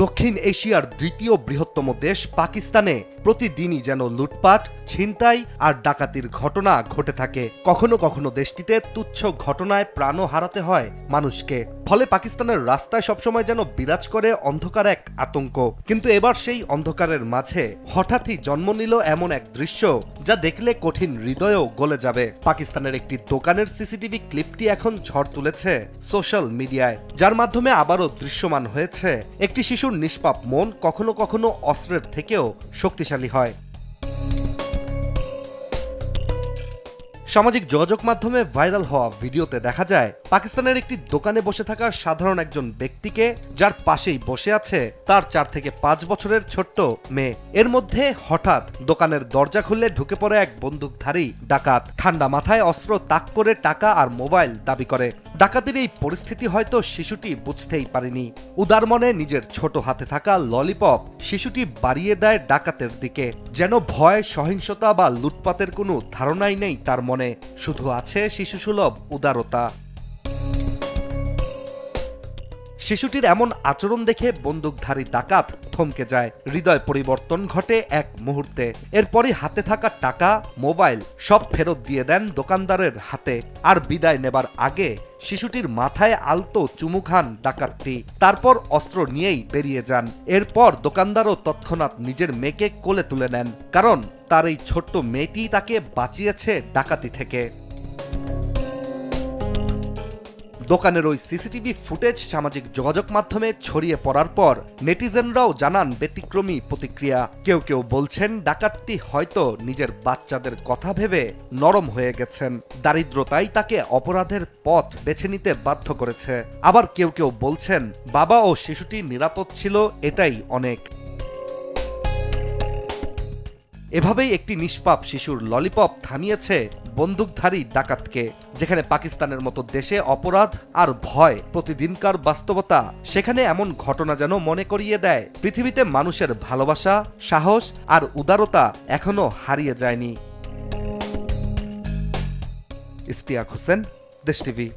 দক্ষিণ এশিয়ার দ্বিতীয় বৃহত্তম দেশ পাকিস্তানে প্রতিদিনই যেন লুটপাট, ছিনতাই আর ডাকাতির ঘটনা ঘটে থাকে। কখনো কখনো দেশটিতে তুচ্ছ ঘটনায় প্রাণও হারাতে হয় মানুষকে। ফলে পাকিস্তানের রাস্তায় সবসময় যেন বিরাজ করে অন্ধকার এক আতঙ্ক। কিন্তু এবার সেই অন্ধকারের মাঝে হঠাৎই জন্ম নিল এমন এক দৃশ্য যা দেখলে কঠিন হৃদয়ও গলে যাবে। পাকিস্তানের একটি দোকানের সিসিটিভি ক্লিপটি এখন ঝড় তুলেছে সোশ্যাল মিডিয়ায়, যার মাধ্যমে আবারও দৃশ্যমান হয়েছে একটি শিশুর নিষ্পাপ মন কখনো কখনো অস্ত্রের থেকেও শক্তিশালী হয়। সামাজিক যোগাযোগ মাধ্যমে ভাইরাল হওয়া ভিডিওতে দেখা যায় পাকিস্তানের একটি দোকানে বসে থাকা সাধারণ একজন ব্যক্তিকে, যার পাশেই বসে আছে তার 4 থেকে 5 বছরের ছোট্ট মেয়ে। এর মধ্যে হঠাৎ দোকানের দরজা খুলে ঢুকে পড়ে এক বন্দুকধারী ডাকাত। ঠান্ডা মাথায় অস্ত্র তাক করে টাকা আর মোবাইল দাবি করে। ডাকাতির এই পরিস্থিতি হয়তো শিশুটি বুঝতেই পারেনি। উদার মনে নিজের ছোট হাতে থাকা ললিপপ শিশুটি বাড়িয়ে দেয় ডাকাতের দিকে। যেন ভয়, সহিংসতা বা লুটপাতের কোনো ধারণাই নেই তার মনে, শুধু আছে শিশুসুলভ উদারতা। শিশুটির এমন আচরণ দেখে বন্দুকধারী ডাকাত থমকে যায়। হৃদয় পরিবর্তন ঘটে এক মুহূর্তে। এরপরই হাতে থাকা টাকা, মোবাইল সব ফেরত দিয়ে দেন দোকানদারের হাতে। আর বিদায় নেবার আগে শিশুটির মাথায় আলতো চুমু খান ডাকাতটি। তারপর অস্ত্র নিয়েই বেরিয়ে যান। এরপর দোকানদারও তৎক্ষণাৎ নিজের মেয়েকে কোলে তুলে নেন, কারণ তার এই ছোট্ট মেয়েটি তাকে বাঁচিয়েছে ডাকাতি থেকে। দোকানের ওই সিসিটিভি ফুটেজ সামাজিক যোগাযোগ মাধ্যমে ছড়িয়ে পড়ার পর নেটিজেনরাও জানান ব্যতিক্রমী প্রতিক্রিয়া। কেউ কেউ বলছেন ডাকাতটি হয়তো নিজের বাচ্চাদের কথা ভেবে নরম হয়ে গেছেন, দারিদ্রতাই তাকে অপরাধের পথ বেছে নিতে বাধ্য করেছে। আবার কেউ কেউ বলছেন বাবা ও শিশুটি নিরাপদ ছিল, এটাই অনেক। এভাবেই একটি নিষ্পাপ শিশুর ললিপপ থামিয়েছে বন্দুকধারী ডাকাতকে। যেখানে পাকিস্তানের মতো দেশে অপরাধ আর ভয় প্রতিদিনকার বাস্তবতা, সেখানে এমন ঘটনা যেন মনে করিয়ে দেয় পৃথিবীতে মানুষের ভালোবাসা, সাহস আর উদারতা এখনো হারিয়ে যায়নি। ইশতিয়াক হোসেন, দেশ টিভি।